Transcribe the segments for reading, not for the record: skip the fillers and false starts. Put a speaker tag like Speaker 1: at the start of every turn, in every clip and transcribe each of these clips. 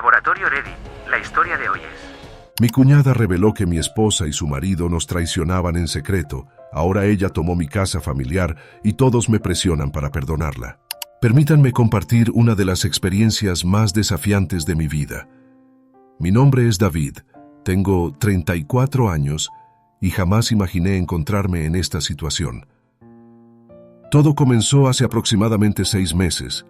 Speaker 1: Laboratorio Ready, la historia de hoy es...
Speaker 2: Mi cuñada reveló que mi esposa y su marido nos traicionaban en secreto. Ahora ella tomó mi casa familiar y todos me presionan para perdonarla. Permítanme compartir una de las experiencias más desafiantes de mi vida. Mi nombre es David, tengo 34 años y jamás imaginé encontrarme en esta situación. Todo comenzó hace aproximadamente 6 meses,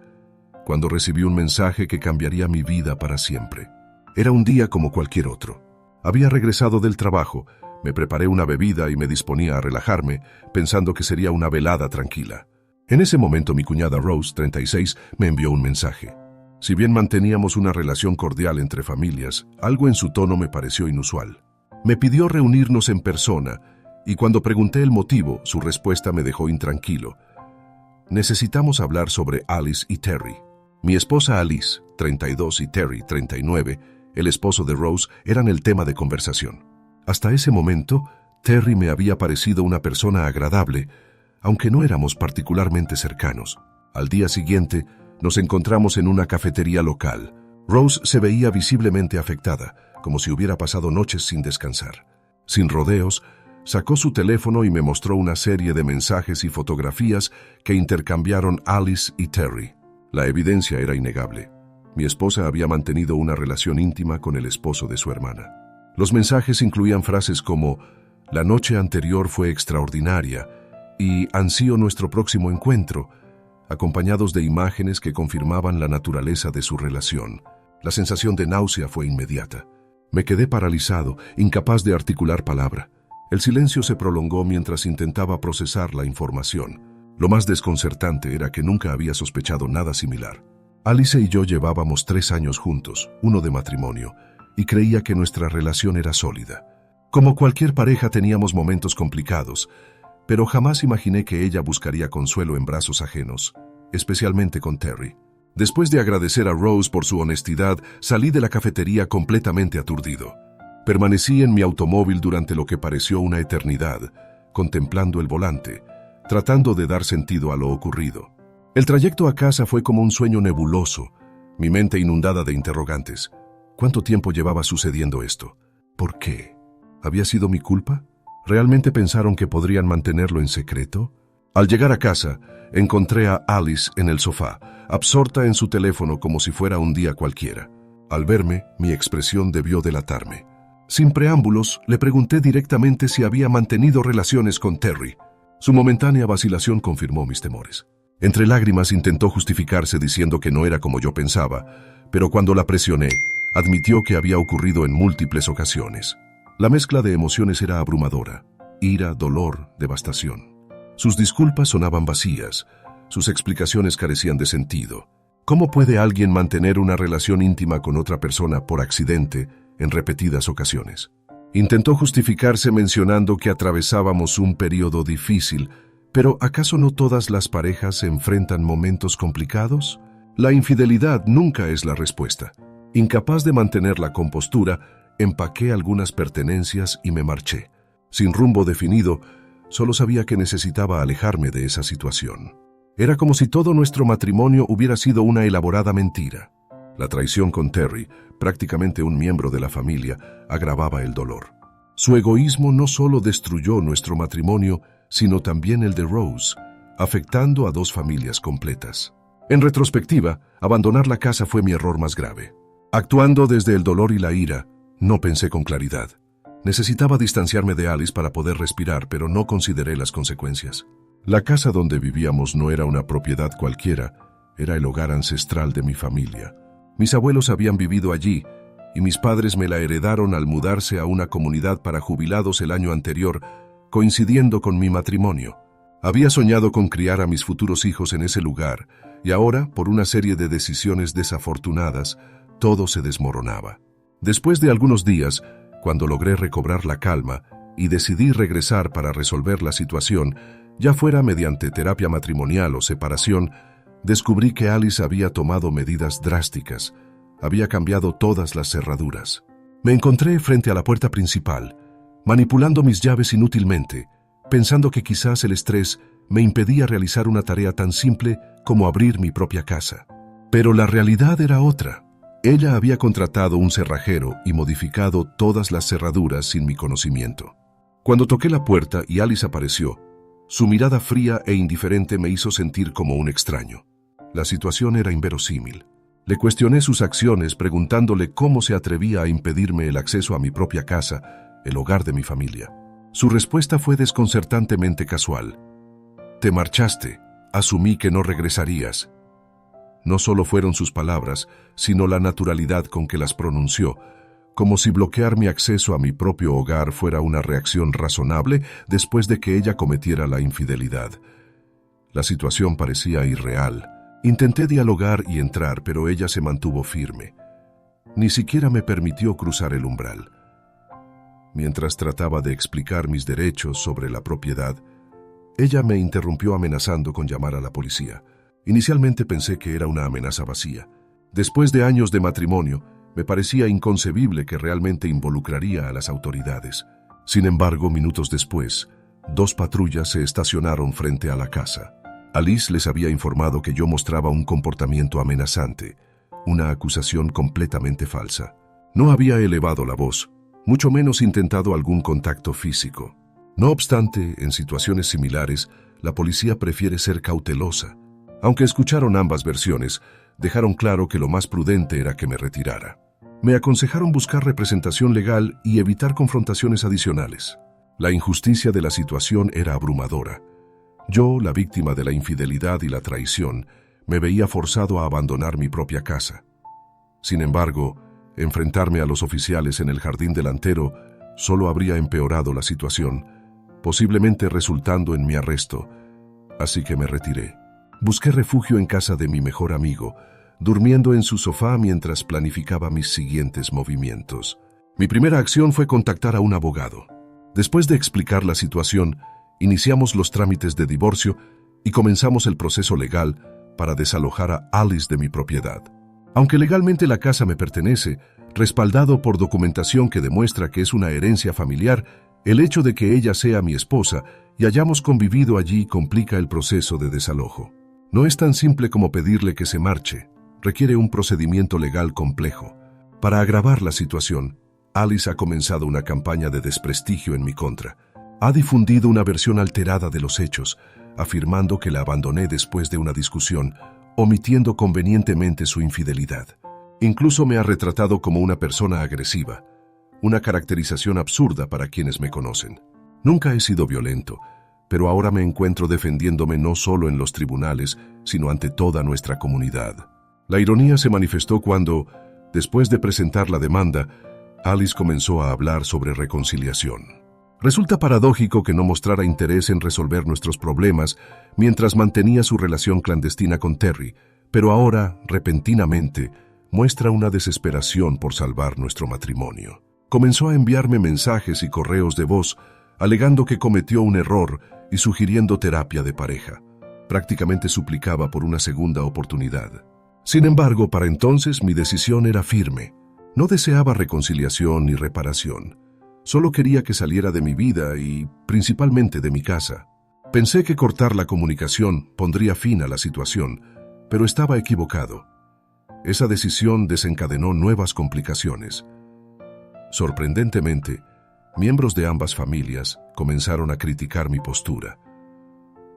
Speaker 2: cuando recibí un mensaje que cambiaría mi vida para siempre. Era un día como cualquier otro. Había regresado del trabajo, me preparé una bebida y me disponía a relajarme, pensando que sería una velada tranquila. En ese momento mi cuñada Rose, 36, me envió un mensaje. Si bien manteníamos una relación cordial entre familias, algo en su tono me pareció inusual. Me pidió reunirnos en persona, y cuando pregunté el motivo, su respuesta me dejó intranquilo. Necesitamos hablar sobre Alice y Terry. Mi esposa Alice, 32, y Terry, 39, el esposo de Rose, eran el tema de conversación. Hasta ese momento, Terry me había parecido una persona agradable, aunque no éramos particularmente cercanos. Al día siguiente, nos encontramos en una cafetería local. Rose se veía visiblemente afectada, como si hubiera pasado noches sin descansar. Sin rodeos, sacó su teléfono y me mostró una serie de mensajes y fotografías que intercambiaron Alice y Terry. La evidencia era innegable. Mi esposa había mantenido una relación íntima con el esposo de su hermana. Los mensajes incluían frases como «La noche anterior fue extraordinaria» y «Ansío nuestro próximo encuentro», acompañados de imágenes que confirmaban la naturaleza de su relación. La sensación de náusea fue inmediata. Me quedé paralizado, incapaz de articular palabra. El silencio se prolongó mientras intentaba procesar la información. Lo más desconcertante era que nunca había sospechado nada similar. Alice y yo llevábamos 3 años juntos, uno de matrimonio, y creía que nuestra relación era sólida. Como cualquier pareja teníamos momentos complicados, pero jamás imaginé que ella buscaría consuelo en brazos ajenos, especialmente con Terry. Después de agradecer a Rose por su honestidad, salí de la cafetería completamente aturdido. Permanecí en mi automóvil durante lo que pareció una eternidad, contemplando el volante, tratando de dar sentido a lo ocurrido. El trayecto a casa fue como un sueño nebuloso, mi mente inundada de interrogantes. ¿Cuánto tiempo llevaba sucediendo esto? ¿Por qué? ¿Había sido mi culpa? ¿Realmente pensaron que podrían mantenerlo en secreto? Al llegar a casa, encontré a Alice en el sofá, absorta en su teléfono como si fuera un día cualquiera. Al verme, mi expresión debió delatarme. Sin preámbulos, le pregunté directamente si había mantenido relaciones con Terry. Su momentánea vacilación confirmó mis temores. Entre lágrimas intentó justificarse diciendo que no era como yo pensaba, pero cuando la presioné, admitió que había ocurrido en múltiples ocasiones. La mezcla de emociones era abrumadora: ira, dolor, devastación. Sus disculpas sonaban vacías, sus explicaciones carecían de sentido. ¿Cómo puede alguien mantener una relación íntima con otra persona por accidente en repetidas ocasiones? Intentó justificarse mencionando que atravesábamos un periodo difícil, pero ¿acaso no todas las parejas enfrentan momentos complicados? La infidelidad nunca es la respuesta. Incapaz de mantener la compostura, empaqué algunas pertenencias y me marché. Sin rumbo definido, solo sabía que necesitaba alejarme de esa situación. Era como si todo nuestro matrimonio hubiera sido una elaborada mentira. La traición con Terry, prácticamente un miembro de la familia, agravaba el dolor. Su egoísmo no solo destruyó nuestro matrimonio, sino también el de Rose, afectando a 2 familias completas. En retrospectiva, abandonar la casa fue mi error más grave. Actuando desde el dolor y la ira, no pensé con claridad. Necesitaba distanciarme de Alice para poder respirar, pero no consideré las consecuencias. La casa donde vivíamos no era una propiedad cualquiera, era el hogar ancestral de mi familia. Mis abuelos habían vivido allí, y mis padres me la heredaron al mudarse a una comunidad para jubilados el año anterior, coincidiendo con mi matrimonio. Había soñado con criar a mis futuros hijos en ese lugar, y ahora, por una serie de decisiones desafortunadas, todo se desmoronaba. Después de algunos días, cuando logré recobrar la calma y decidí regresar para resolver la situación, ya fuera mediante terapia matrimonial o separación, descubrí que Alice había tomado medidas drásticas, había cambiado todas las cerraduras. Me encontré frente a la puerta principal, manipulando mis llaves inútilmente, pensando que quizás el estrés me impedía realizar una tarea tan simple como abrir mi propia casa. Pero la realidad era otra. Ella había contratado un cerrajero y modificado todas las cerraduras sin mi conocimiento. Cuando toqué la puerta y Alice apareció, su mirada fría e indiferente me hizo sentir como un extraño. La situación era inverosímil. Le cuestioné sus acciones preguntándole cómo se atrevía a impedirme el acceso a mi propia casa, el hogar de mi familia. Su respuesta fue desconcertantemente casual. «Te marchaste. Asumí que no regresarías». No solo fueron sus palabras, sino la naturalidad con que las pronunció, como si bloquear mi acceso a mi propio hogar fuera una reacción razonable después de que ella cometiera la infidelidad. La situación parecía irreal. Intenté dialogar y entrar, pero ella se mantuvo firme. Ni siquiera me permitió cruzar el umbral. Mientras trataba de explicar mis derechos sobre la propiedad, ella me interrumpió amenazando con llamar a la policía. Inicialmente pensé que era una amenaza vacía. Después de años de matrimonio, me parecía inconcebible que realmente involucraría a las autoridades. Sin embargo, minutos después, 2 patrullas se estacionaron frente a la casa. Alice les había informado que yo mostraba un comportamiento amenazante, una acusación completamente falsa. No había elevado la voz, mucho menos intentado algún contacto físico. No obstante, en situaciones similares, la policía prefiere ser cautelosa. Aunque escucharon ambas versiones, dejaron claro que lo más prudente era que me retirara. Me aconsejaron buscar representación legal y evitar confrontaciones adicionales. La injusticia de la situación era abrumadora. Yo, la víctima de la infidelidad y la traición, me veía forzado a abandonar mi propia casa. Sin embargo, enfrentarme a los oficiales en el jardín delantero solo habría empeorado la situación, posiblemente resultando en mi arresto, así que me retiré. Busqué refugio en casa de mi mejor amigo, durmiendo en su sofá mientras planificaba mis siguientes movimientos. Mi primera acción fue contactar a un abogado. Después de explicar la situación, iniciamos los trámites de divorcio y comenzamos el proceso legal para desalojar a Alice de mi propiedad. Aunque legalmente la casa me pertenece, respaldado por documentación que demuestra que es una herencia familiar, el hecho de que ella sea mi esposa y hayamos convivido allí complica el proceso de desalojo. No es tan simple como pedirle que se marche, requiere un procedimiento legal complejo. Para agravar la situación, Alice ha comenzado una campaña de desprestigio en mi contra. Ha difundido una versión alterada de los hechos, afirmando que la abandoné después de una discusión, omitiendo convenientemente su infidelidad. Incluso me ha retratado como una persona agresiva, una caracterización absurda para quienes me conocen. Nunca he sido violento, pero ahora me encuentro defendiéndome no solo en los tribunales, sino ante toda nuestra comunidad. La ironía se manifestó cuando, después de presentar la demanda, Alice comenzó a hablar sobre reconciliación. Resulta paradójico que no mostrara interés en resolver nuestros problemas mientras mantenía su relación clandestina con Terry, pero ahora, repentinamente, muestra una desesperación por salvar nuestro matrimonio. Comenzó a enviarme mensajes y correos de voz, alegando que cometió un error y sugiriendo terapia de pareja. Prácticamente suplicaba por una segunda oportunidad. Sin embargo, para entonces mi decisión era firme. No deseaba reconciliación ni reparación. Solo quería que saliera de mi vida y, principalmente, de mi casa. Pensé que cortar la comunicación pondría fin a la situación, pero estaba equivocado. Esa decisión desencadenó nuevas complicaciones. Sorprendentemente, miembros de ambas familias comenzaron a criticar mi postura.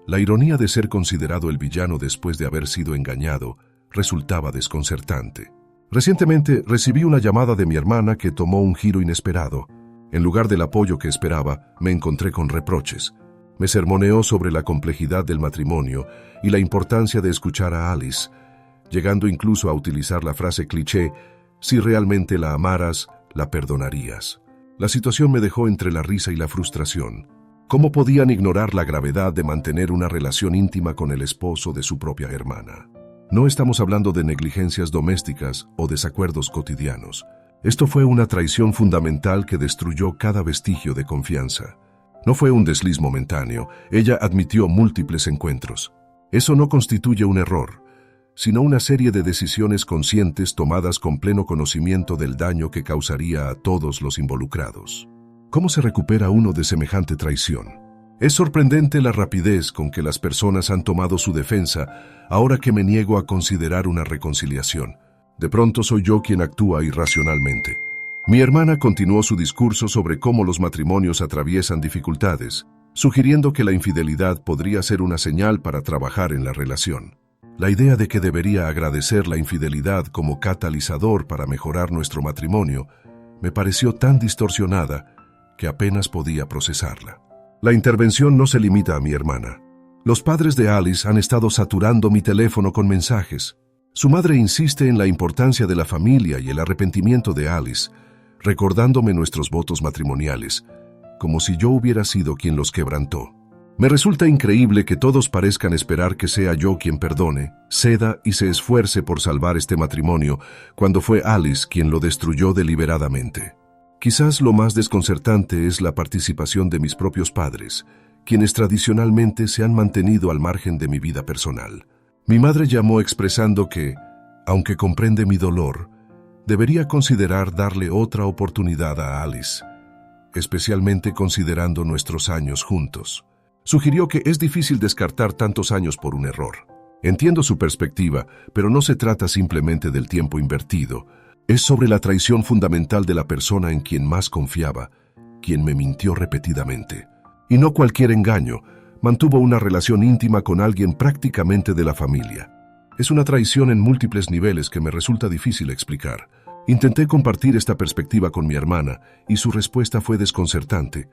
Speaker 2: La ironía de ser considerado el villano después de haber sido engañado resultaba desconcertante. Recientemente recibí una llamada de mi hermana que tomó un giro inesperado. En lugar del apoyo que esperaba, me encontré con reproches. Me sermoneó sobre la complejidad del matrimonio y la importancia de escuchar a Alice, llegando incluso a utilizar la frase cliché, si realmente la amaras, la perdonarías. La situación me dejó entre la risa y la frustración. ¿Cómo podían ignorar la gravedad de mantener una relación íntima con el esposo de su propia hermana? No estamos hablando de negligencias domésticas o desacuerdos cotidianos. Esto fue una traición fundamental que destruyó cada vestigio de confianza. No fue un desliz momentáneo, ella admitió múltiples encuentros. Eso no constituye un error, sino una serie de decisiones conscientes tomadas con pleno conocimiento del daño que causaría a todos los involucrados. ¿Cómo se recupera uno de semejante traición? Es sorprendente la rapidez con que las personas han tomado su defensa ahora que me niego a considerar una reconciliación. De pronto soy yo quien actúa irracionalmente. Mi hermana continuó su discurso sobre cómo los matrimonios atraviesan dificultades, sugiriendo que la infidelidad podría ser una señal para trabajar en la relación. La idea de que debería agradecer la infidelidad como catalizador para mejorar nuestro matrimonio me pareció tan distorsionada que apenas podía procesarla. La intervención no se limita a mi hermana. Los padres de Alice han estado saturando mi teléfono con mensajes. Su madre insiste en la importancia de la familia y el arrepentimiento de Alice, recordándome nuestros votos matrimoniales, como si yo hubiera sido quien los quebrantó. Me resulta increíble que todos parezcan esperar que sea yo quien perdone, ceda y se esfuerce por salvar este matrimonio, cuando fue Alice quien lo destruyó deliberadamente. Quizás lo más desconcertante es la participación de mis propios padres, quienes tradicionalmente se han mantenido al margen de mi vida personal. Mi madre llamó expresando que, aunque comprende mi dolor, debería considerar darle otra oportunidad a Alice, especialmente considerando nuestros años juntos. Sugirió que es difícil descartar tantos años por un error. Entiendo su perspectiva, pero no se trata simplemente del tiempo invertido. Es sobre la traición fundamental de la persona en quien más confiaba, quien me mintió repetidamente. Y no cualquier engaño, mantuvo una relación íntima con alguien prácticamente de la familia. Es una traición en múltiples niveles que me resulta difícil explicar. Intenté compartir esta perspectiva con mi hermana y su respuesta fue desconcertante.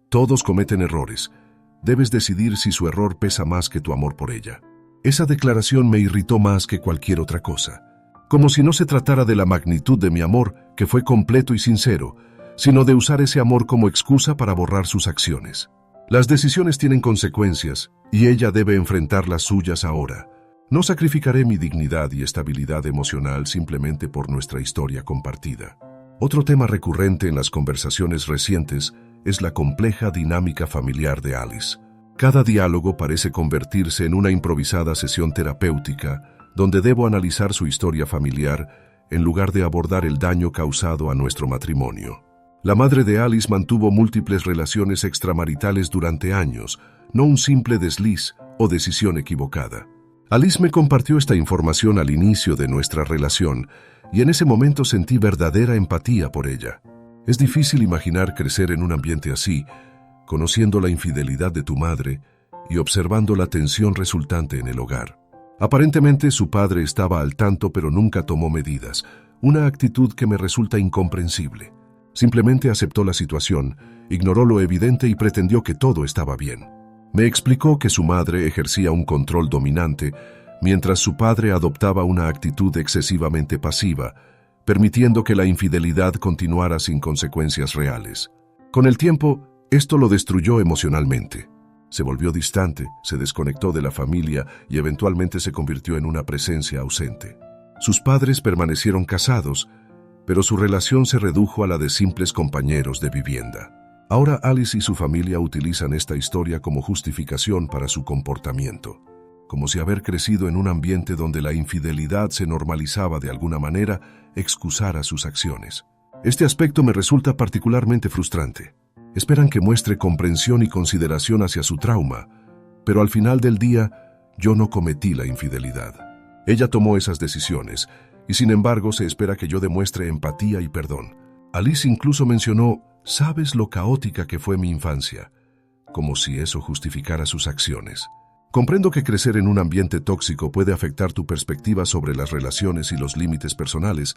Speaker 2: Todos cometen errores. Debes decidir si su error pesa más que tu amor por ella. Esa declaración me irritó más que cualquier otra cosa. Como si no se tratara de la magnitud de mi amor, que fue completo y sincero, sino de usar ese amor como excusa para borrar sus acciones. Las decisiones tienen consecuencias, y ella debe enfrentar las suyas ahora. No sacrificaré mi dignidad y estabilidad emocional simplemente por nuestra historia compartida. Otro tema recurrente en las conversaciones recientes es la compleja dinámica familiar de Alice. Cada diálogo parece convertirse en una improvisada sesión terapéutica donde debo analizar su historia familiar en lugar de abordar el daño causado a nuestro matrimonio. La madre de Alice mantuvo múltiples relaciones extramaritales durante años, no un simple desliz o decisión equivocada. Alice me compartió esta información al inicio de nuestra relación y en ese momento sentí verdadera empatía por ella. Es difícil imaginar crecer en un ambiente así, conociendo la infidelidad de tu madre y observando la tensión resultante en el hogar. Aparentemente su padre estaba al tanto pero nunca tomó medidas, una actitud que me resulta incomprensible. Simplemente aceptó la situación, ignoró lo evidente y pretendió que todo estaba bien. Me explicó que su madre ejercía un control dominante, mientras su padre adoptaba una actitud excesivamente pasiva, permitiendo que la infidelidad continuara sin consecuencias reales. Con el tiempo, esto lo destruyó emocionalmente. Se volvió distante, se desconectó de la familia y eventualmente se convirtió en una presencia ausente. Sus padres permanecieron casados, pero su relación se redujo a la de simples compañeros de vivienda. Ahora Alice y su familia utilizan esta historia como justificación para su comportamiento, como si haber crecido en un ambiente donde la infidelidad se normalizaba de alguna manera excusara sus acciones. Este aspecto me resulta particularmente frustrante. Esperan que muestre comprensión y consideración hacia su trauma, pero al final del día yo no cometí la infidelidad. Ella tomó esas decisiones y sin embargo se espera que yo demuestre empatía y perdón. Alice incluso mencionó, ¿sabes lo caótica que fue mi infancia? Como si eso justificara sus acciones. Comprendo que crecer en un ambiente tóxico puede afectar tu perspectiva sobre las relaciones y los límites personales,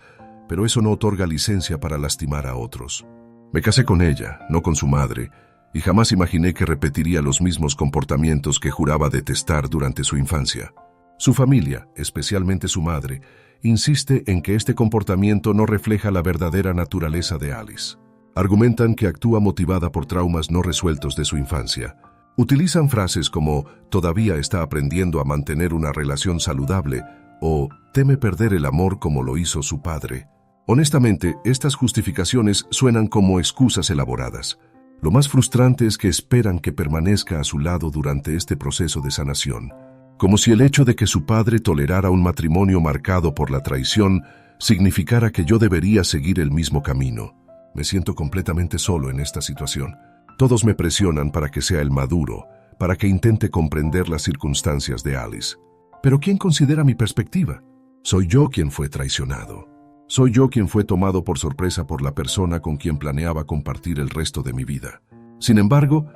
Speaker 2: pero eso no otorga licencia para lastimar a otros. Me casé con ella, no con su madre, y jamás imaginé que repetiría los mismos comportamientos que juraba detestar durante su infancia. Su familia, especialmente su madre, insiste en que este comportamiento no refleja la verdadera naturaleza de Alice. Argumentan que actúa motivada por traumas no resueltos de su infancia. Utilizan frases como «todavía está aprendiendo a mantener una relación saludable» o «teme perder el amor como lo hizo su padre». Honestamente, estas justificaciones suenan como excusas elaboradas. Lo más frustrante es que esperan que permanezca a su lado durante este proceso de sanación, como si el hecho de que su padre tolerara un matrimonio marcado por la traición significara que yo debería seguir el mismo camino. Me siento completamente solo en esta situación. Todos me presionan para que sea el maduro, para que intente comprender las circunstancias de Alice. Pero ¿quién considera mi perspectiva? Soy yo quien fue traicionado. Soy yo quien fue tomado por sorpresa por la persona con quien planeaba compartir el resto de mi vida. Sin embargo,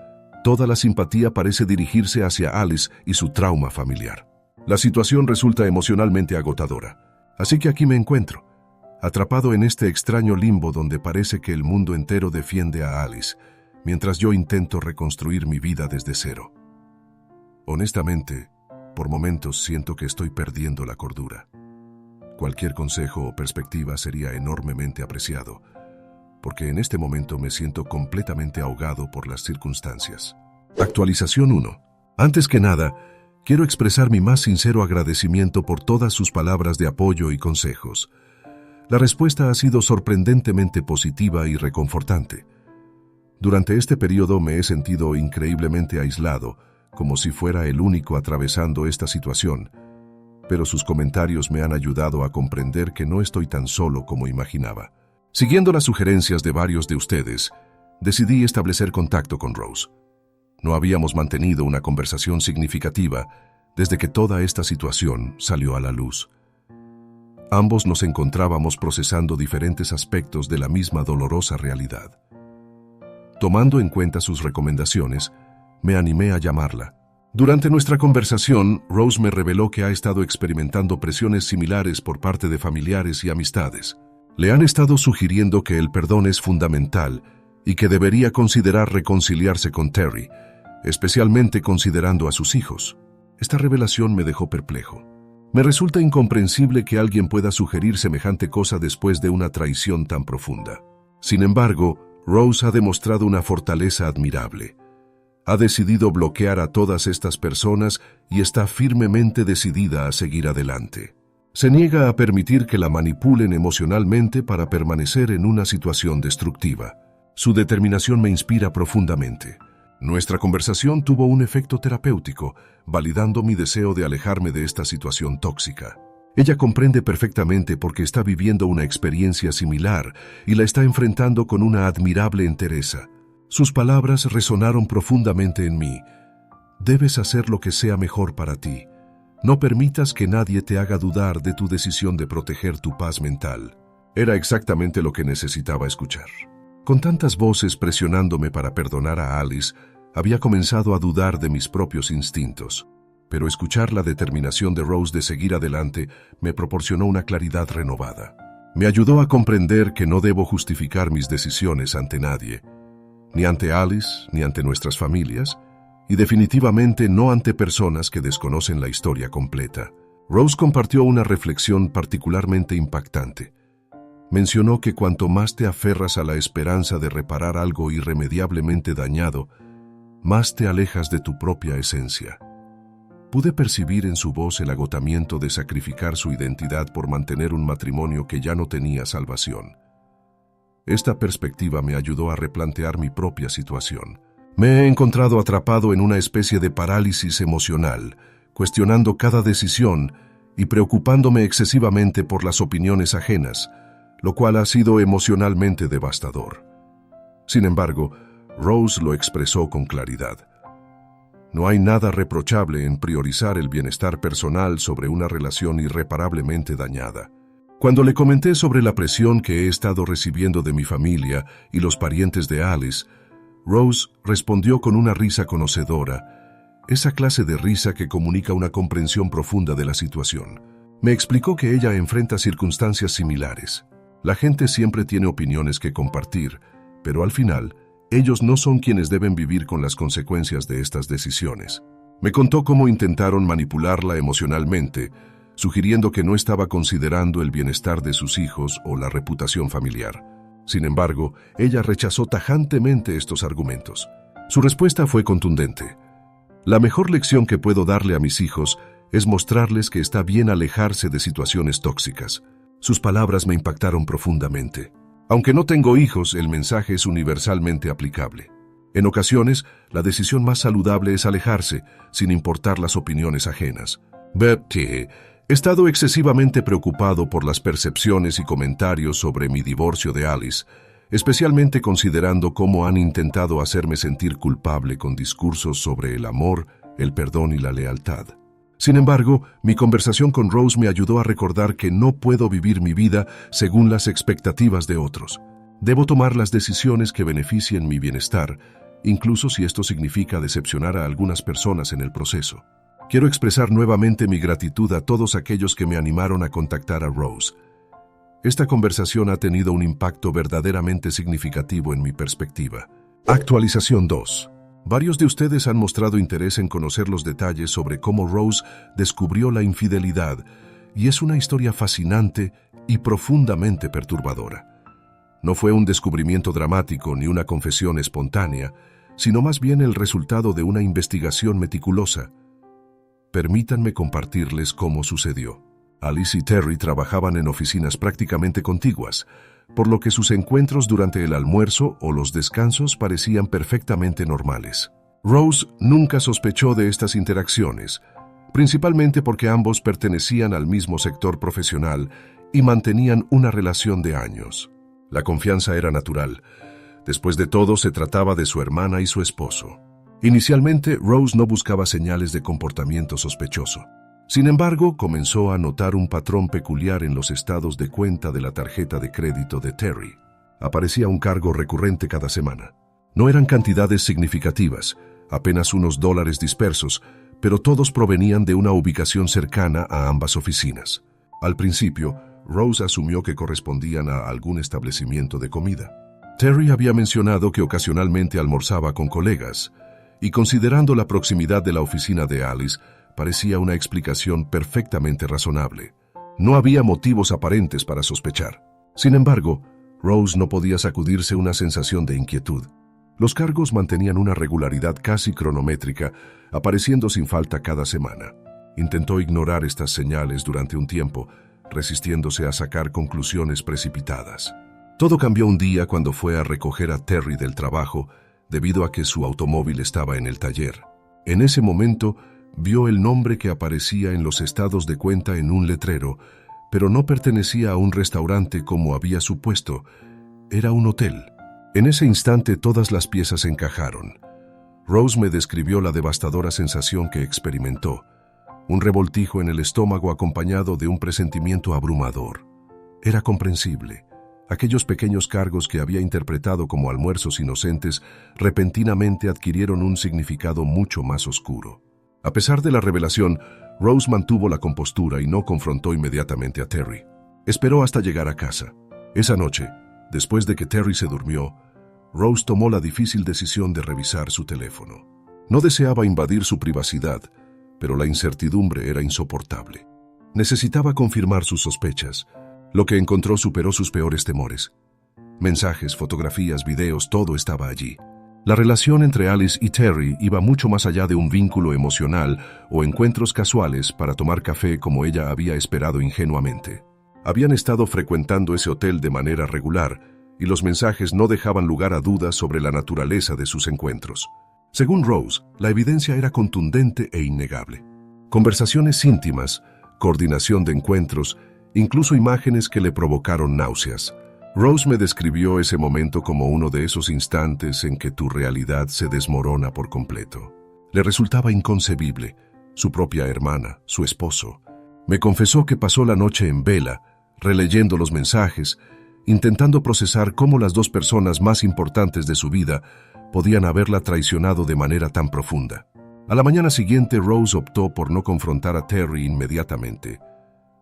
Speaker 2: toda la simpatía parece dirigirse hacia Alice y su trauma familiar. La situación resulta emocionalmente agotadora. Así que aquí me encuentro, atrapado en este extraño limbo donde parece que el mundo entero defiende a Alice, mientras yo intento reconstruir mi vida desde cero. Honestamente, por momentos siento que estoy perdiendo la cordura. Cualquier consejo o perspectiva sería enormemente apreciado, porque en este momento me siento completamente ahogado por las circunstancias. Actualización 1. Antes que nada, quiero expresar mi más sincero agradecimiento por todas sus palabras de apoyo y consejos. La respuesta ha sido sorprendentemente positiva y reconfortante. Durante este periodo me he sentido increíblemente aislado, como si fuera el único atravesando esta situación, pero sus comentarios me han ayudado a comprender que no estoy tan solo como imaginaba. Siguiendo las sugerencias de varios de ustedes, decidí establecer contacto con Rose. No habíamos mantenido una conversación significativa desde que toda esta situación salió a la luz. Ambos nos encontrábamos procesando diferentes aspectos de la misma dolorosa realidad. Tomando en cuenta sus recomendaciones, me animé a llamarla. Durante nuestra conversación, Rose me reveló que ha estado experimentando presiones similares por parte de familiares y amistades. Le han estado sugiriendo que el perdón es fundamental y que debería considerar reconciliarse con Terry, especialmente considerando a sus hijos. Esta revelación me dejó perplejo. Me resulta incomprensible que alguien pueda sugerir semejante cosa después de una traición tan profunda. Sin embargo, Rose ha demostrado una fortaleza admirable. Ha decidido bloquear a todas estas personas y está firmemente decidida a seguir adelante. Se niega a permitir que la manipulen emocionalmente para permanecer en una situación destructiva. Su determinación me inspira profundamente. Nuestra conversación tuvo un efecto terapéutico, validando mi deseo de alejarme de esta situación tóxica. Ella comprende perfectamente por qué está viviendo una experiencia similar y la está enfrentando con una admirable entereza. Sus palabras resonaron profundamente en mí. Debes hacer lo que sea mejor para ti. No permitas que nadie te haga dudar de tu decisión de proteger tu paz mental. Era exactamente lo que necesitaba escuchar. Con tantas voces presionándome para perdonar a Alice, había comenzado a dudar de mis propios instintos. Pero escuchar la determinación de Rose de seguir adelante me proporcionó una claridad renovada. Me ayudó a comprender que no debo justificar mis decisiones ante nadie, ni ante Alice, ni ante nuestras familias, y definitivamente no ante personas que desconocen la historia completa. Rose compartió una reflexión particularmente impactante. Mencionó que cuanto más te aferras a la esperanza de reparar algo irremediablemente dañado, más te alejas de tu propia esencia. Pude percibir en su voz el agotamiento de sacrificar su identidad por mantener un matrimonio que ya no tenía salvación. Esta perspectiva me ayudó a replantear mi propia situación. Me he encontrado atrapado en una especie de parálisis emocional, cuestionando cada decisión y preocupándome excesivamente por las opiniones ajenas, lo cual ha sido emocionalmente devastador. Sin embargo, Rose lo expresó con claridad. No hay nada reprochable en priorizar el bienestar personal sobre una relación irreparablemente dañada. Cuando le comenté sobre la presión que he estado recibiendo de mi familia y los parientes de Alice, Rose respondió con una risa conocedora, esa clase de risa que comunica una comprensión profunda de la situación. Me explicó que ella enfrenta circunstancias similares. La gente siempre tiene opiniones que compartir, pero al final, ellos no son quienes deben vivir con las consecuencias de estas decisiones. Me contó cómo intentaron manipularla emocionalmente, sugiriendo que no estaba considerando el bienestar de sus hijos o la reputación familiar. Sin embargo, ella rechazó tajantemente estos argumentos. Su respuesta fue contundente. La mejor lección que puedo darle a mis hijos es mostrarles que está bien alejarse de situaciones tóxicas. Sus palabras me impactaron profundamente. Aunque no tengo hijos, el mensaje es universalmente aplicable. En ocasiones, la decisión más saludable es alejarse, sin importar las opiniones ajenas. He estado excesivamente preocupado por las percepciones y comentarios sobre mi divorcio de Alice, especialmente considerando cómo han intentado hacerme sentir culpable con discursos sobre el amor, el perdón y la lealtad. Sin embargo, mi conversación con Rose me ayudó a recordar que no puedo vivir mi vida según las expectativas de otros. Debo tomar las decisiones que beneficien mi bienestar, incluso si esto significa decepcionar a algunas personas en el proceso. Quiero expresar nuevamente mi gratitud a todos aquellos que me animaron a contactar a Rose. Esta conversación ha tenido un impacto verdaderamente significativo en mi perspectiva. Actualización 2. Varios de ustedes han mostrado interés en conocer los detalles sobre cómo Rose descubrió la infidelidad, y es una historia fascinante y profundamente perturbadora. No fue un descubrimiento dramático ni una confesión espontánea, sino más bien el resultado de una investigación meticulosa. Permítanme compartirles cómo sucedió. Alice y Terry trabajaban en oficinas prácticamente contiguas, por lo que sus encuentros durante el almuerzo o los descansos parecían perfectamente normales. Rose nunca sospechó de estas interacciones, principalmente porque ambos pertenecían al mismo sector profesional y mantenían una relación de años. La confianza era natural. Después de todo, se trataba de su hermana y su esposo. Inicialmente, Rose no buscaba señales de comportamiento sospechoso. Sin embargo, comenzó a notar un patrón peculiar en los estados de cuenta de la tarjeta de crédito de Terry. Aparecía un cargo recurrente cada semana. No eran cantidades significativas, apenas unos dólares dispersos, pero todos provenían de una ubicación cercana a ambas oficinas. Al principio, Rose asumió que correspondían a algún establecimiento de comida. Terry había mencionado que ocasionalmente almorzaba con colegas, y considerando la proximidad de la oficina de Alice, parecía una explicación perfectamente razonable. No había motivos aparentes para sospechar. Sin embargo, Rose no podía sacudirse una sensación de inquietud. Los cargos mantenían una regularidad casi cronométrica, apareciendo sin falta cada semana. Intentó ignorar estas señales durante un tiempo, resistiéndose a sacar conclusiones precipitadas. Todo cambió un día cuando fue a recoger a Terry del trabajo, debido a que su automóvil estaba en el taller. En ese momento, vio el nombre que aparecía en los estados de cuenta en un letrero, pero no pertenecía a un restaurante como había supuesto. Era un hotel. En ese instante todas las piezas encajaron. Rose me describió la devastadora sensación que experimentó, un revoltijo en el estómago acompañado de un presentimiento abrumador. Era comprensible. Aquellos pequeños cargos que había interpretado como almuerzos inocentes repentinamente adquirieron un significado mucho más oscuro. A pesar de la revelación, Rose mantuvo la compostura y no confrontó inmediatamente a Terry. Esperó hasta llegar a casa. Esa noche, después de que Terry se durmió, Rose tomó la difícil decisión de revisar su teléfono. No deseaba invadir su privacidad, pero la incertidumbre era insoportable. Necesitaba confirmar sus sospechas. Lo que encontró superó sus peores temores. Mensajes, fotografías, videos, todo estaba allí. La relación entre Alice y Terry iba mucho más allá de un vínculo emocional o encuentros casuales para tomar café como ella había esperado ingenuamente. Habían estado frecuentando ese hotel de manera regular y los mensajes no dejaban lugar a dudas sobre la naturaleza de sus encuentros. Según Rose, la evidencia era contundente e innegable. Conversaciones íntimas, coordinación de encuentros, incluso imágenes que le provocaron náuseas. Rose me describió ese momento como uno de esos instantes en que tu realidad se desmorona por completo. Le resultaba inconcebible, su propia hermana, su esposo. Me confesó que pasó la noche en vela, releyendo los mensajes, intentando procesar cómo las dos personas más importantes de su vida podían haberla traicionado de manera tan profunda. A la mañana siguiente, Rose optó por no confrontar a Terry inmediatamente.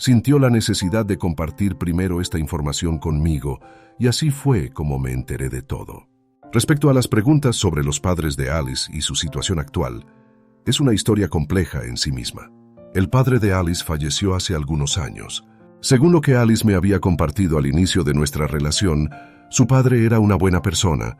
Speaker 2: Sintió la necesidad de compartir primero esta información conmigo, y así fue como me enteré de todo. Respecto a las preguntas sobre los padres de Alice y su situación actual, es una historia compleja en sí misma. El padre de Alice falleció hace algunos años. Según lo que Alice me había compartido al inicio de nuestra relación, su padre era una buena persona,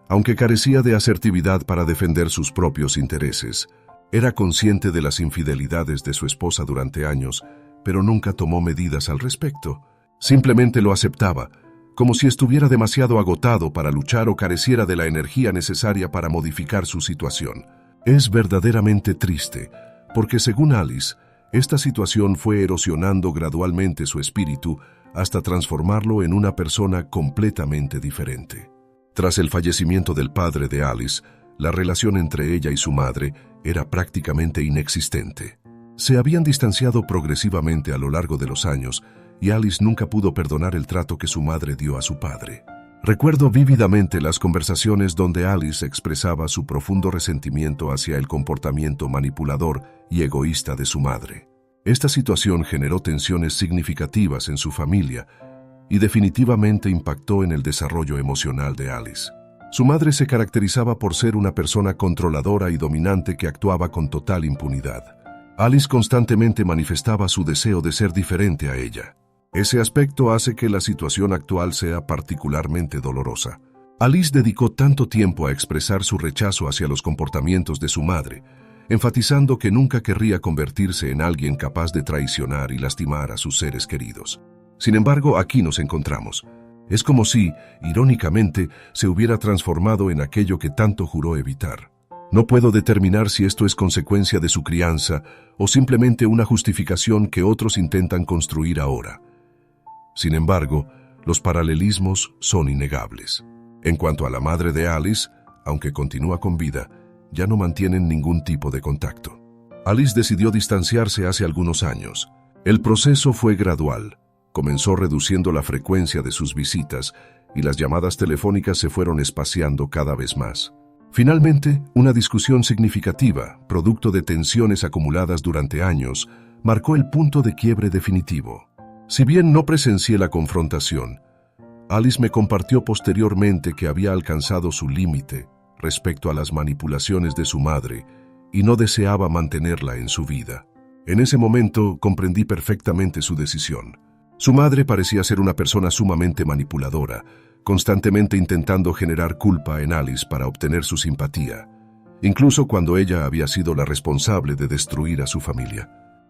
Speaker 2: aunque carecía de asertividad para defender sus propios intereses. Era consciente de las infidelidades de su esposa durante años, pero nunca tomó medidas al respecto. Simplemente lo aceptaba, como si estuviera demasiado agotado para luchar o careciera de la energía necesaria para modificar su situación. Es verdaderamente triste, porque según Alice, esta situación fue erosionando gradualmente su espíritu hasta transformarlo en una persona completamente diferente. Tras el fallecimiento del padre de Alice, la relación entre ella y su madre era prácticamente inexistente. Se habían distanciado progresivamente a lo largo de los años y Alice nunca pudo perdonar el trato que su madre dio a su padre. Recuerdo vívidamente las conversaciones donde Alice expresaba su profundo resentimiento hacia el comportamiento manipulador y egoísta de su madre. Esta situación generó tensiones significativas en su familia y definitivamente impactó en el desarrollo emocional de Alice. Su madre se caracterizaba por ser una persona controladora y dominante que actuaba con total impunidad. Alice constantemente manifestaba su deseo de ser diferente a ella. Ese aspecto hace que la situación actual sea particularmente dolorosa. Alice dedicó tanto tiempo a expresar su rechazo hacia los comportamientos de su madre, enfatizando que nunca querría convertirse en alguien capaz de traicionar y lastimar a sus seres queridos. Sin embargo, aquí nos encontramos. Es como si, irónicamente, se hubiera transformado en aquello que tanto juró evitar. No puedo determinar si esto es consecuencia de su crianza o simplemente una justificación que otros intentan construir ahora. Sin embargo, los paralelismos son innegables. En cuanto a la madre de Alice, aunque continúa con vida, ya no mantienen ningún tipo de contacto. Alice decidió distanciarse hace algunos años. El proceso fue gradual. Comenzó reduciendo la frecuencia de sus visitas y las llamadas telefónicas se fueron espaciando cada vez más. Finalmente, una discusión significativa, producto de tensiones acumuladas durante años, marcó el punto de quiebre definitivo. Si bien no presencié la confrontación, Alice me compartió posteriormente que había alcanzado su límite respecto a las manipulaciones de su madre y no deseaba mantenerla en su vida. En ese momento comprendí perfectamente su decisión. Su madre parecía ser una persona sumamente manipuladora, constantemente intentando generar culpa en Alice para obtener su simpatía, incluso cuando ella había sido la responsable de destruir a su familia.